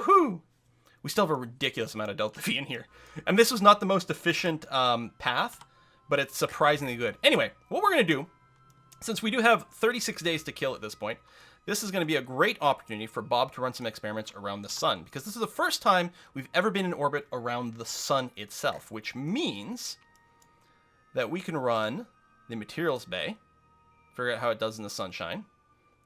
Woohoo! We still have a ridiculous amount of delta V in here. And this was not the most efficient path, but it's surprisingly good. Anyway, what we're going to do, since we do have 36 days to kill at this point, this is going to be a great opportunity for Bob to run some experiments around the sun, because this is the first time we've ever been in orbit around the sun itself, which means that we can run the materials bay, figure out how it does in the sunshine.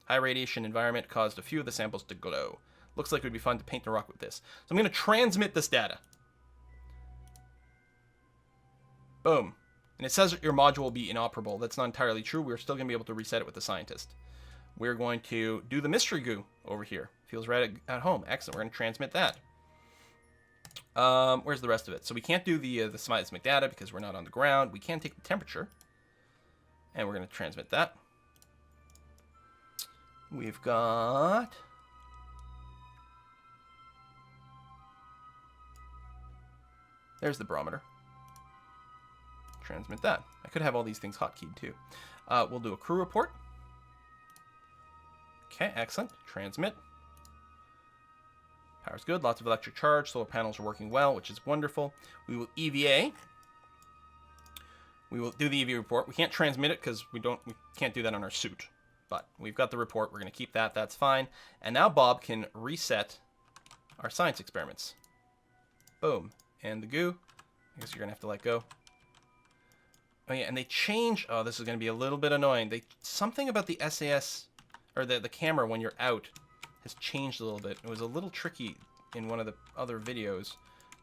High radiation environment caused a few of the samples to glow. Looks like it would be fun to paint the rock with this. So I'm going to transmit this data. Boom. And it says your module will be inoperable. That's not entirely true. We're still going to be able to reset it with the scientist. We're going to do the mystery goo over here. Feels right at home. Excellent. We're going to transmit that. Where's the rest of it? So we can't do the seismic data because we're not on the ground. We can take the temperature. And we're going to transmit that. We've got... There's the barometer. Transmit that. I could have all these things hotkeyed too. We'll do a crew report. Okay, excellent. Transmit. Power's good. Lots of electric charge. Solar panels are working well, which is wonderful. We will EVA. We will do the EVA report. We can't transmit it because we can't do that on our suit. But we've got the report. We're going to keep that. That's fine. And now Bob can reset our science experiments. Boom. And the goo. I guess you're going to have to let go. Oh, yeah, and they change... Oh, this is going to be a little bit annoying. Something about the SAS, or the camera when you're out, has changed a little bit. It was a little tricky in one of the other videos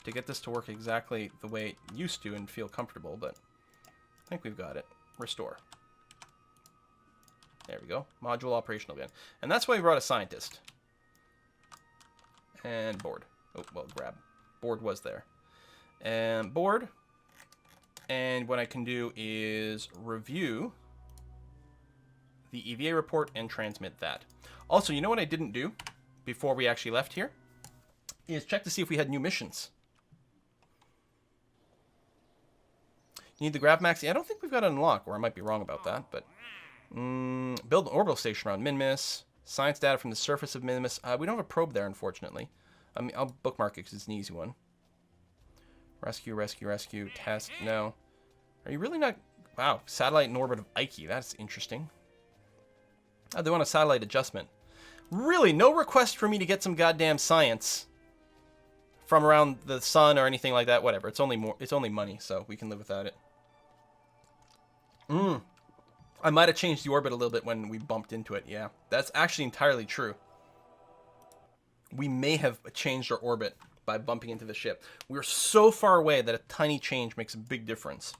to get this to work exactly the way it used to and feel comfortable, but I think we've got it. Restore. There we go. Module operational again. And that's why we brought a scientist. And board. Oh, well, grab. Board was there. And board. And what I can do is review the EVA report and transmit that. Also, you know what I didn't do before we actually left here? Is check to see if we had new missions. You need the grav maxi? I don't think we've got it unlocked, or I might be wrong about that, but... build an orbital station around Minmus. Science data from the surface of Minmus. We don't have a probe there, unfortunately. I mean, I'll bookmark it because it's an easy one. Rescue, rescue, rescue. Test. No. Are you really not... Wow. Satellite in orbit of Ike. That's interesting. Oh, they want a satellite adjustment. Really? No request for me to get some goddamn science from around the sun or anything like that? Whatever. It's only money, so we can live without it. I might have changed the orbit a little bit when we bumped into it. Yeah. That's actually entirely true. We may have changed our orbit by bumping into the ship. We're so far away that a tiny change makes a big difference.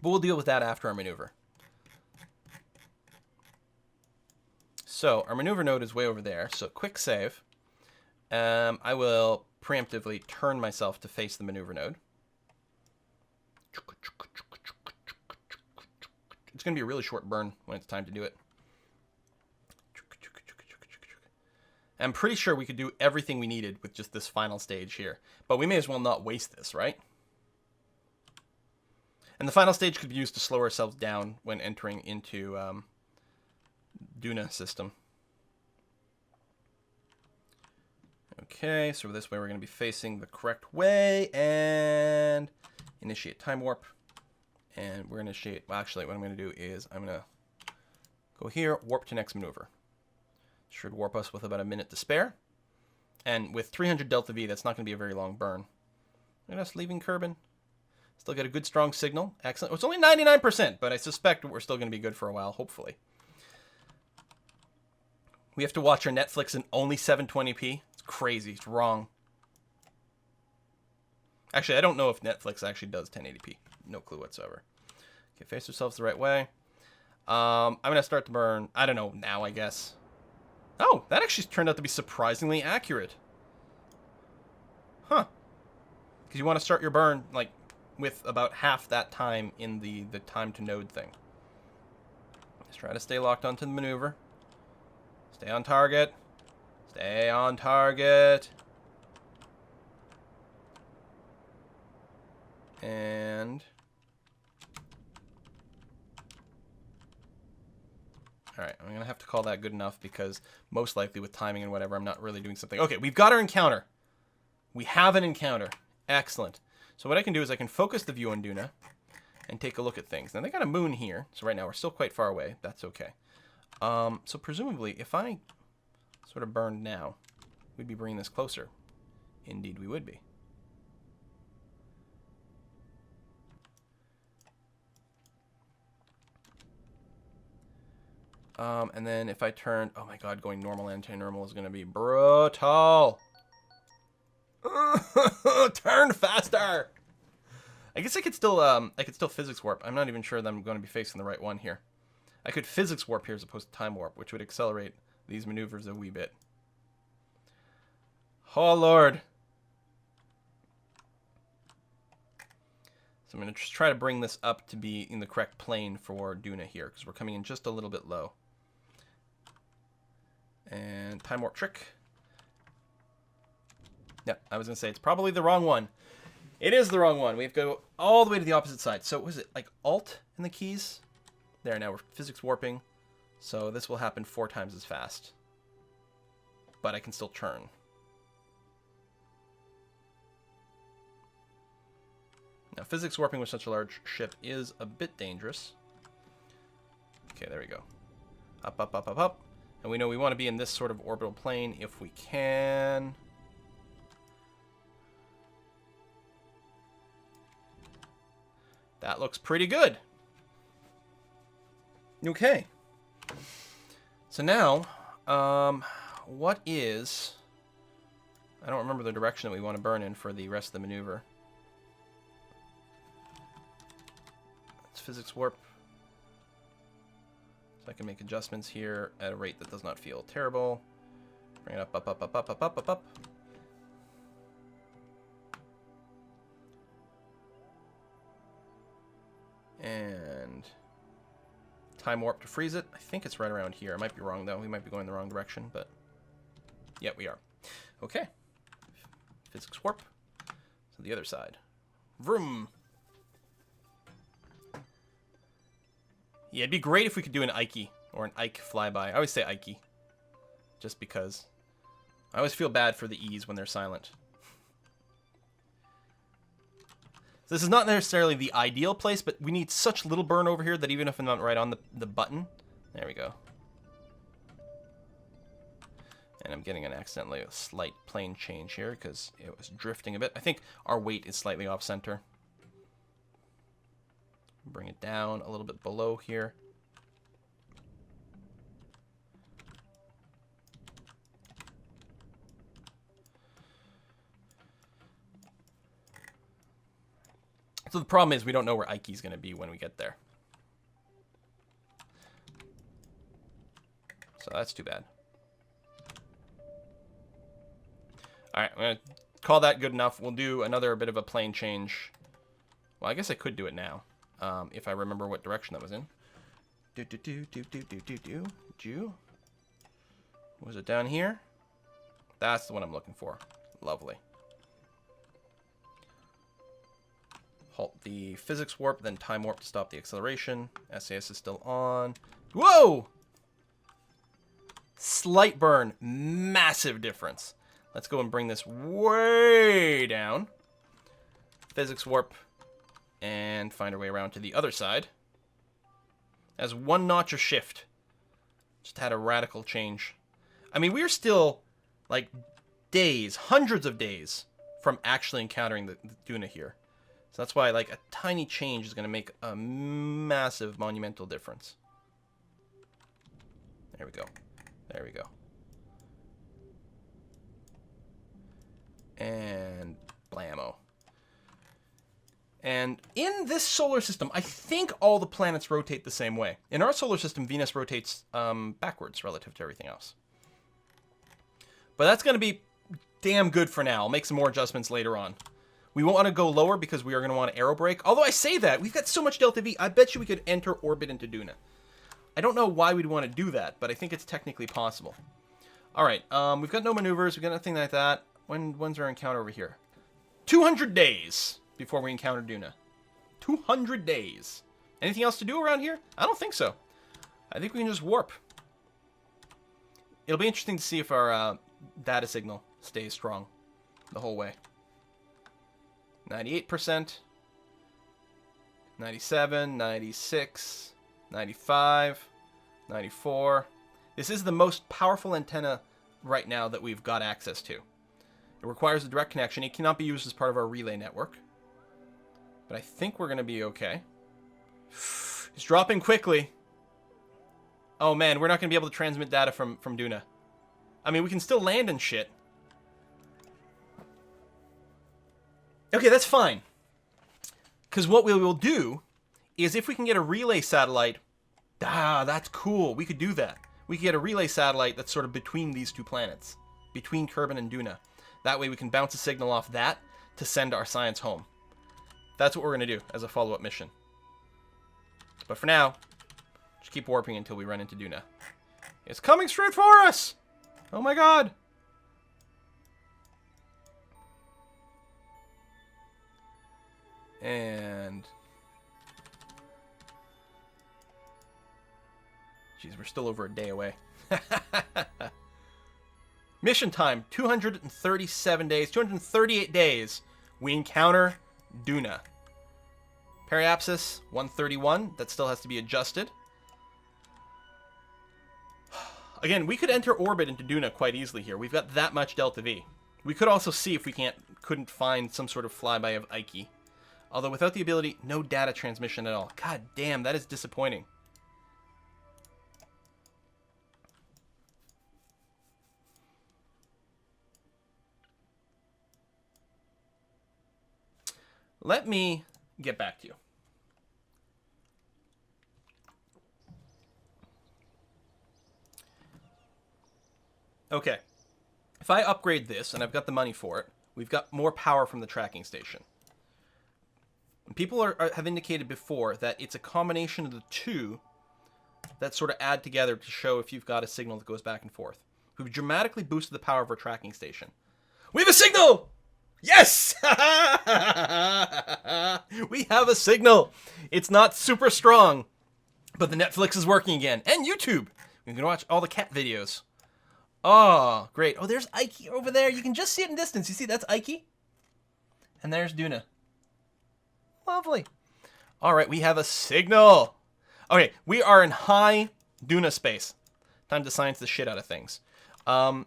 But we'll deal with that after our maneuver. So our maneuver node is way over there. So quick save. I will preemptively turn myself to face the maneuver node. It's going to be a really short burn when it's time to do it. I'm pretty sure we could do everything we needed with just this final stage here. But we may as well not waste this, right? And the final stage could be used to slow ourselves down when entering into Duna system. Okay, so this way we're going to be facing the correct way. And initiate time warp. And we're going to initiate... Well, actually, what I'm going to do is I'm going to go here, warp to next maneuver. Should warp us with about a minute to spare. And with 300 delta V, that's not going to be a very long burn. Look at us leaving Kerbal. Still get a good strong signal. Excellent. It's only 99%, but I suspect we're still going to be good for a while, hopefully. We have to watch our Netflix in only 720p. It's crazy. It's wrong. Actually, I don't know if Netflix actually does 1080p. No clue whatsoever. Okay, face ourselves the right way. I'm going to start to burn, I don't know, now, I guess. Oh, that actually turned out to be surprisingly accurate. Huh. Because you want to start your burn, like, with about half that time in the time to node thing. Let's try to stay locked onto the maneuver. Stay on target. Stay on target. And... Alright, I'm going to have to call that good enough because most likely with timing and whatever, I'm not really doing something. Okay, we've got our encounter. We have an encounter. Excellent. So what I can do is I can focus the view on Duna and take a look at things. Now, they got a moon here, so right now we're still quite far away. That's okay. So presumably, if I sort of burned now, we'd be bringing this closer. Indeed, we would be. And then if I turn... Oh my god, going normal anti-normal is going to be brutal. Turn faster! I guess I could still physics warp. I'm not even sure that I'm going to be facing the right one here. I could physics warp here as opposed to time warp, which would accelerate these maneuvers a wee bit. Oh, Lord. So I'm going to just try to bring this up to be in the correct plane for Duna here, because we're coming in just a little bit low. And time warp trick. Yep, I was going to say it's probably the wrong one. It is the wrong one. We have to go all the way to the opposite side. So was it like Alt in the keys? There, now we're physics warping. So this will happen 4 times as fast. But I can still turn. Now, physics warping with such a large ship is a bit dangerous. Okay, there we go. Up, up, up, up, up. And we know we want to be in this sort of orbital plane if we can. That looks pretty good. Okay. So now, what is... I don't remember the direction that we want to burn in for the rest of the maneuver. Let's physics warp. So I can make adjustments here at a rate that does not feel terrible. Bring it up, up, up, up, up, up, up, up, up. And time warp to freeze it. I think it's right around here. I might be wrong, though. We might be going the wrong direction, but... yeah, we are. Okay. Physics warp. So the other side. Vroom! Yeah, it'd be great if we could do an Ike, or an Ike flyby. I always say Ike, just because. I always feel bad for the E's when they're silent. So this is not necessarily the ideal place, but we need such little burn over here that even if I'm not right on the button... There we go. And I'm getting an accidentally a slight plane change here, because it was drifting a bit. I think our weight is slightly off-center. Bring it down a little bit below here. So the problem is we don't know where Ike's going to be when we get there. So that's too bad. Alright, I'm going to call that good enough. We'll do another bit of a plane change. Well, I guess I could do it now. If I remember what direction that was in. Was it down here? That's the one I'm looking for. Lovely. Halt the physics warp, then time warp to stop the acceleration. SAS is still on. Whoa! Slight burn. Massive difference. Let's go and bring this way down. Physics warp. And find our way around to the other side. As one notch of shift. Just had a radical change. I mean, we're still, like, days, hundreds of days from actually encountering the Duna here. So that's why, like, a tiny change is going to make a massive, monumental difference. There we go. There we go. And blammo. And in this solar system, I think all the planets rotate the same way. In our solar system, Venus rotates backwards relative to everything else. But that's going to be damn good for now. I'll make some more adjustments later on. We won't want to go lower because we are going to want to aerobrake. Although I say that, we've got so much delta V, I bet you we could enter orbit into Duna. I don't know why we'd want to do that, but I think it's technically possible. All right, we've got no maneuvers. We've got nothing like that. When's our encounter over here? 200 days before we encounter Duna. 200 days. Anything else to do around here? I don't think so. I think we can just warp. It'll be interesting to see if our data signal stays strong the whole way. 98%, 97, 96, 95, 94. This is the most powerful antenna right now that we've got access to. It requires a direct connection. It cannot be used as part of our relay network. But I think we're going to be okay. It's dropping quickly. Oh man, we're not going to be able to transmit data from Duna. I mean, we can still land and shit. Okay, that's fine. Because what we will do is if we can get a relay satellite... that's cool. We could do that. We could get a relay satellite that's sort of between these two planets. Between Kerbal and Duna. That way we can bounce a signal off that to send our science home. That's what we're going to do as a follow-up mission. But for now, just keep warping until we run into Duna. It's coming straight for us! Oh my god! And... Jeez, we're still over a day away. Mission time, 237 days, 238 days. We encounter Duna. Periapsis, 131. That still has to be adjusted. Again, we could enter orbit into Duna quite easily here. We've got that much delta V. We could also see if we couldn't find some sort of flyby of Ike. Although without the ability, no data transmission at all. God damn, that is disappointing. Let me get back to you. Okay. If I upgrade this, and I've got the money for it, we've got more power from the tracking station. People have indicated before that it's a combination of the two that sort of add together to show if you've got a signal that goes back and forth. We've dramatically boosted the power of our tracking station. We have a signal! Yes! We have a signal! It's not super strong, but the Netflix is working again. And YouTube! We can watch all the cat videos. Oh, great. Oh, there's Ike over there. You can just see it in distance. You see, that's Ike. And there's Duna. Lovely. All right, we have a signal. Okay, we are in high Duna space. Time to science the shit out of things. Do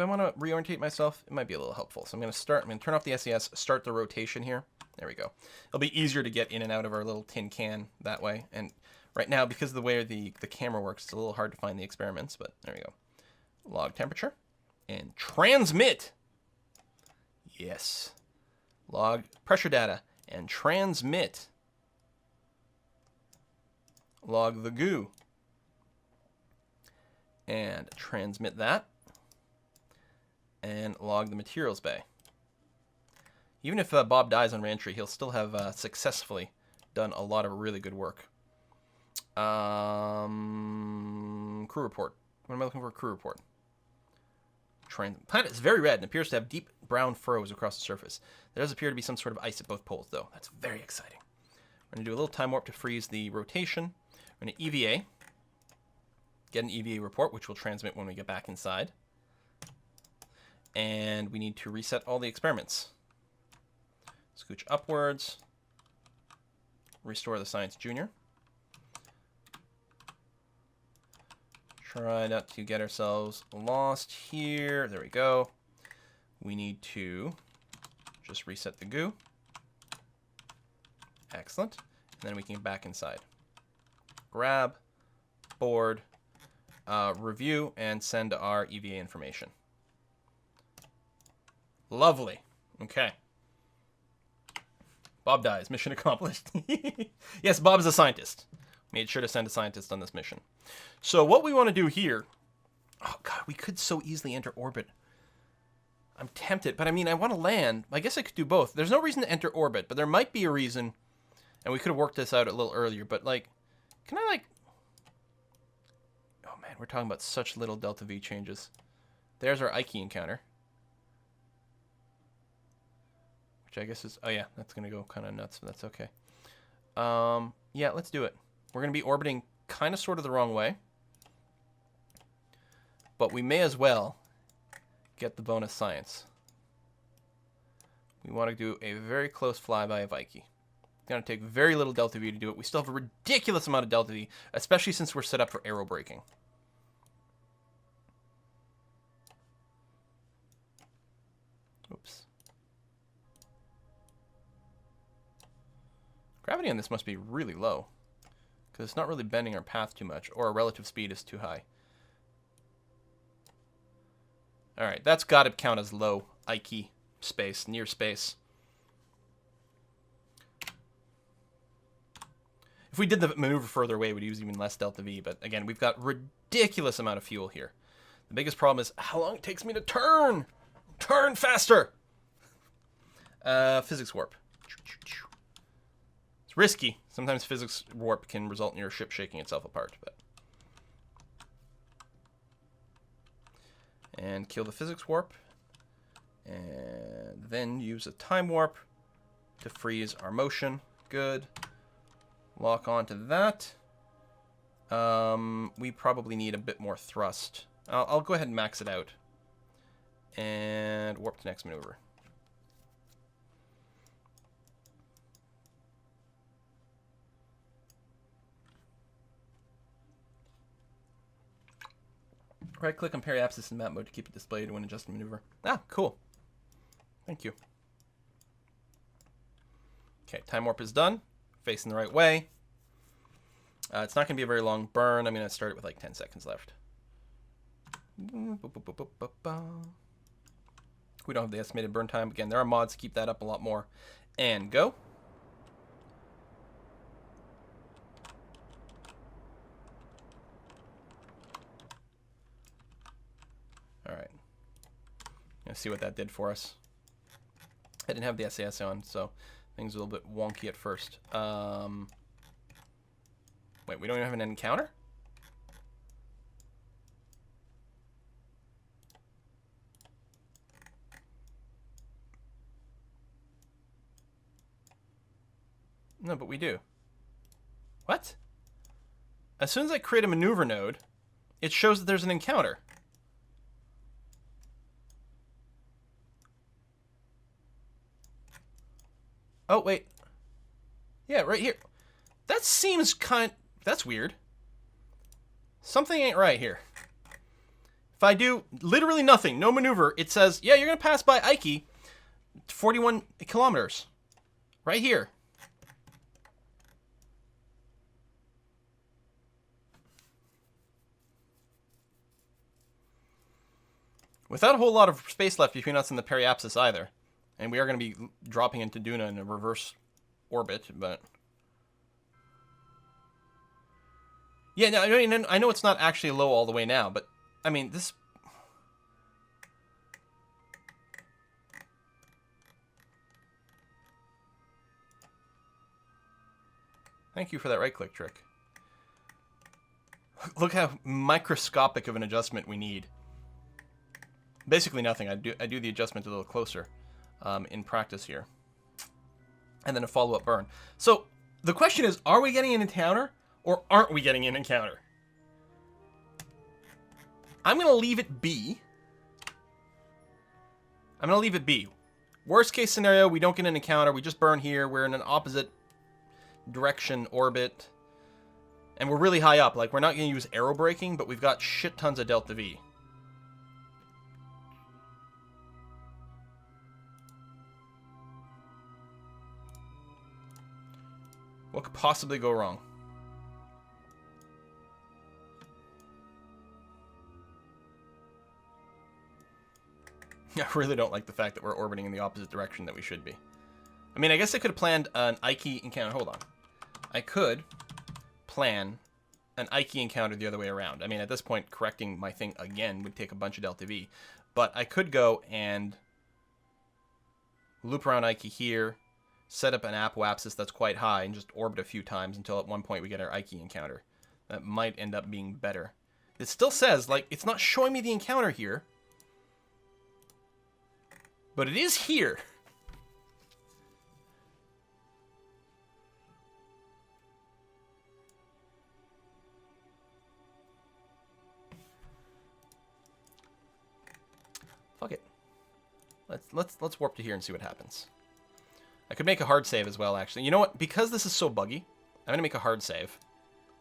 I want to reorientate myself? It might be a little helpful. So I'm going to turn off the SES, start the rotation here. There we go. It'll be easier to get in and out of our little tin can that way. And right now, because of the way the camera works, it's a little hard to find the experiments, but there we go. Log temperature and transmit. Yes. Log pressure data and transmit. Log the goo. And transmit that. And log the materials bay. Even if Bob dies on reentry, he'll still have successfully done a lot of really good work. Crew report. What am I looking for? Crew report. Planet is very red and appears to have deep brown furrows across the surface. There does appear to be some sort of ice at both poles, though. That's very exciting. We're going to do a little time warp to freeze the rotation. We're going to EVA. Get an EVA report, which we'll transmit when we get back inside. And we need to reset all the experiments. Scooch upwards. Restore the Science Junior. Try not to get ourselves lost here. There we go. We need to just reset the goo. Excellent. And then we can get back inside. Grab, board, review, and send our EVA information. Lovely. Okay. Bob dies. Mission accomplished. Yes, Bob is a scientist. Made sure to send a scientist on this mission. So what we want to do here... Oh, God, we could so easily enter orbit. I'm tempted, but I mean, I want to land. I guess I could do both. There's no reason to enter orbit, but there might be a reason, and we could have worked this out a little earlier, but, like, can I, like... Oh, man, we're talking about such little delta V changes. There's our Ike encounter. Which I guess is... Oh, yeah, that's going to go kind of nuts, but that's okay. Yeah, let's do it. We're going to be orbiting kind of sort of the wrong way. But we may as well get the bonus science. We want to do a very close flyby of Ike. It's going to take very little delta V to do it. We still have a ridiculous amount of delta V, especially since we're set up for aero braking. Oops. Gravity on this must be really low, because it's not really bending our path too much, or our relative speed is too high. Alright, that's got to count as low Ike space, near space. If we did the maneuver further away, we'd use even less delta V, but again, we've got ridiculous amount of fuel here. The biggest problem is how long it takes me to turn! Turn faster! Physics warp. It's risky. Sometimes physics warp can result in your ship shaking itself apart, but... And kill the physics warp. And then use a time warp to freeze our motion. Good. Lock onto that. We probably need a bit more thrust. I'll go ahead and max it out. And warp to next maneuver. Right-click on periapsis in map mode to keep it displayed when adjusting maneuver. Ah, cool. Thank you. Okay, time warp is done. Facing the right way. It's not going to be a very long burn. I'm going to start it with like 10 seconds left. We don't have the estimated burn time. Again, there are mods to keep that up a lot more. And go. Alright. Let's see what that did for us. I didn't have the SAS on, so things are a little bit wonky at first. Wait, we don't even have an encounter? No, but we do. What? As soon as I create a maneuver node, it shows that there's an encounter. Oh, wait. Yeah, right here. That seems that's weird. Something ain't right here. If I do literally nothing, no maneuver, it says, yeah, you're going to pass by Ike 41 kilometers. Right here. Without a whole lot of space left between us and the periapsis either. And we are going to be dropping into Duna in a reverse orbit, but... Yeah, no, I know it's not actually low all the way now, but, I mean, this... Thank you for that right-click trick. Look how microscopic of an adjustment we need. Basically nothing. I do the adjustment a little closer in practice here. And then a follow-up burn. So, the question is, are we getting an encounter? Or aren't we getting an encounter? I'm going to leave it be. I'm going to leave it be. Worst case scenario, we don't get an encounter. We just burn here. We're in an opposite direction orbit. And we're really high up. Like, we're not going to use aero braking, but we've got shit tons of delta V. What could possibly go wrong? I really don't like the fact that we're orbiting in the opposite direction that we should be. I mean, I guess I could have planned an Ike encounter. Hold on. I could plan an Ike encounter the other way around. I mean, at this point, correcting my thing again would take a bunch of delta V. But I could go and loop around Ike here, set up an apoapsis that's quite high, and just orbit a few times until at one point we get our Ike encounter. That might end up being better. It still says, like, it's not showing me the encounter here. But it is here. Fuck it. Let's warp to here and see what happens. I could make a hard save as well, actually. You know what? Because this is so buggy, I'm going to make a hard save.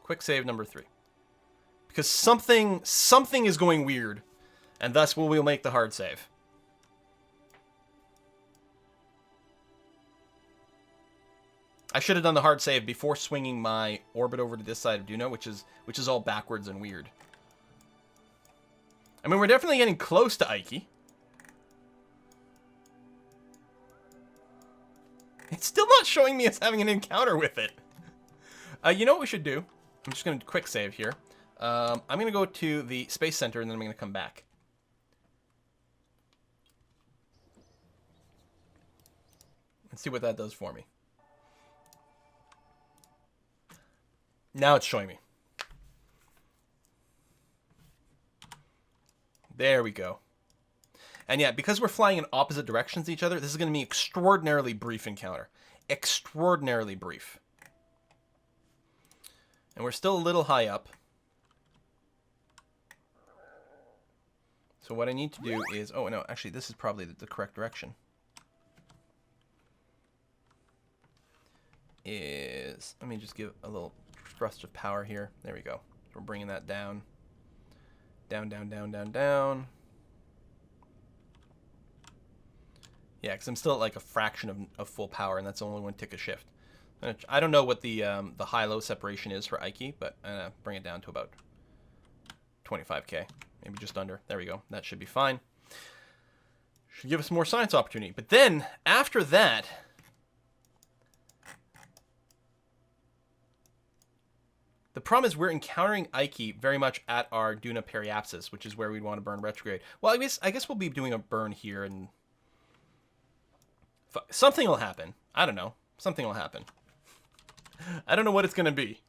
Quick save number 3. Because something is going weird, and thus we'll make the hard save. I should have done the hard save before swinging my orbit over to this side of Duna, which is all backwards and weird. I mean, we're definitely getting close to Ike. It's still not showing me as having an encounter with it. You know what we should do? I'm just going to quick save here. I'm going to go to the Space Center, and then I'm going to come back. And see what that does for me. Now it's showing me. There we go. And yeah, because we're flying in opposite directions to each other, this is going to be an extraordinarily brief encounter. Extraordinarily brief. And we're still a little high up. So what I need to do is... Oh, no, actually, this is probably the correct direction. Let me just give a little thrust of power here. There we go. We're bringing that down. Down, down, down, down, down. Yeah, because I'm still at like a fraction of full power, and that's only one tick of shift. I don't know what the high-low separation is for Ike, but I'm going to bring it down to about 25k. Maybe just under. There we go. That should be fine. Should give us more science opportunity. But then, after that... The problem is we're encountering Ike very much at our Duna periapsis, which is where we'd want to burn retrograde. Well, I guess we'll be doing a burn here, and something will happen. I don't know. Something will happen. I don't know what it's going to be.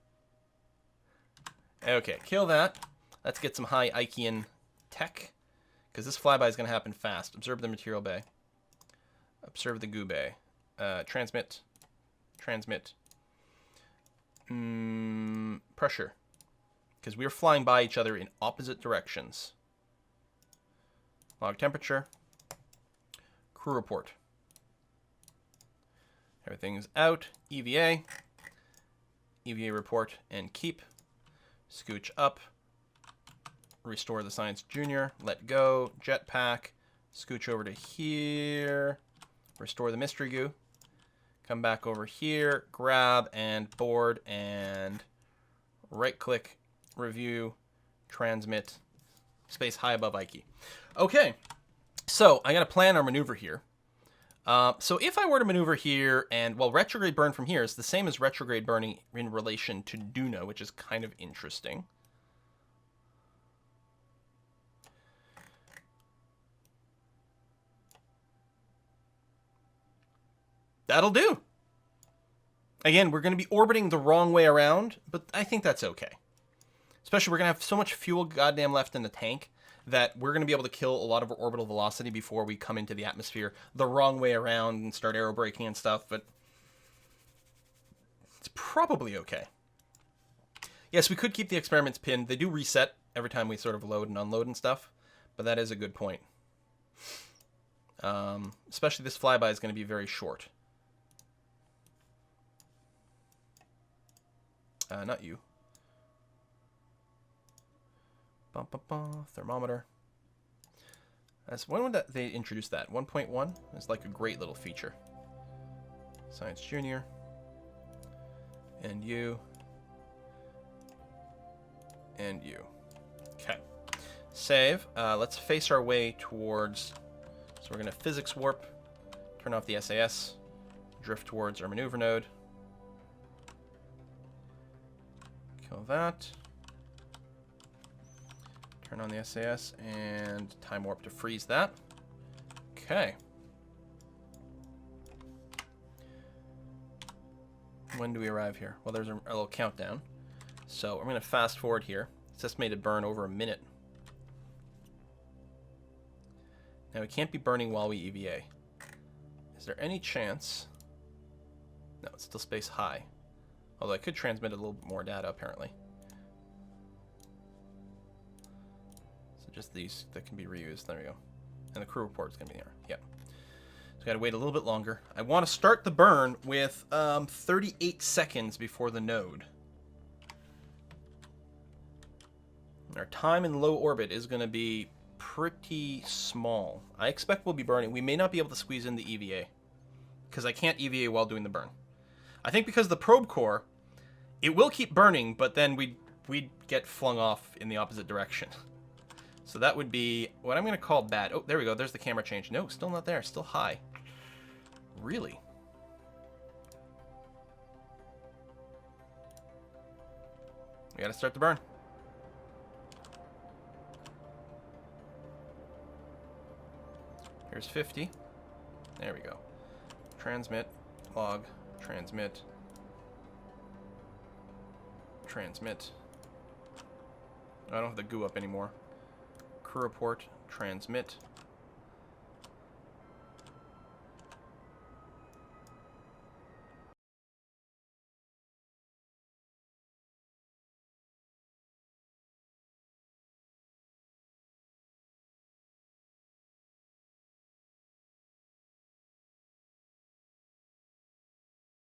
Okay, kill that. Let's get some high Ikean tech, because this flyby is going to happen fast. Observe the material bay. Observe the goo bay. Transmit. Transmit. Pressure, because we're flying by each other in opposite directions. Log temperature. Crew report. Everything's out. EVA. EVA report and keep. Scooch up. Restore the Science Junior. Let go. Jetpack. Scooch over to here. Restore the mystery goo. Come back over here, grab and board and right-click, review, transmit, space high above Ike. Okay, so I got to plan our maneuver here. So if I were to maneuver here and, well, retrograde burn from here is the same as retrograde burning in relation to Duna, which is kind of interesting. That'll do. Again, we're going to be orbiting the wrong way around, but I think that's okay. Especially we're going to have so much fuel goddamn left in the tank that we're going to be able to kill a lot of our orbital velocity before we come into the atmosphere the wrong way around and start aerobraking and stuff, but it's probably okay. Yes, we could keep the experiments pinned. They do reset every time we sort of load and unload and stuff, but that is a good point. Especially this flyby is going to be very short. Not you. Bum, bum, bum. Thermometer. When would they introduce that? 1.1? It's like a great little feature. Science Junior. And you. And you. Okay. Save. Let's face our way towards... So we're going to physics warp. Turn off the SAS. Drift towards our maneuver node. Kill that. Turn on the SAS and time warp to freeze that. Okay. When do we arrive here? Well, there's a little countdown. So I'm going to fast forward here. It's estimated to burn over a minute. Now we can't be burning while we EVA. Is there any chance? No, it's still space high. Although I could transmit a little bit more data, apparently. So just these that can be reused. There we go. And the crew report is going to be there. Yep. So got to wait a little bit longer. I want to start the burn with 38 seconds before the node. Our time in low orbit is going to be pretty small. I expect we'll be burning. We may not be able to squeeze in the EVA, because I can't EVA while doing the burn. I think because the probe core, it will keep burning, but then we'd get flung off in the opposite direction. So that would be what I'm going to call bad. Oh, there we go. There's the camera change. No, still not there. Still high. Really? We got to start the burn. Here's 50. There we go. Transmit, log, transmit, transmit. I don't have the goo up anymore. Crew report, transmit,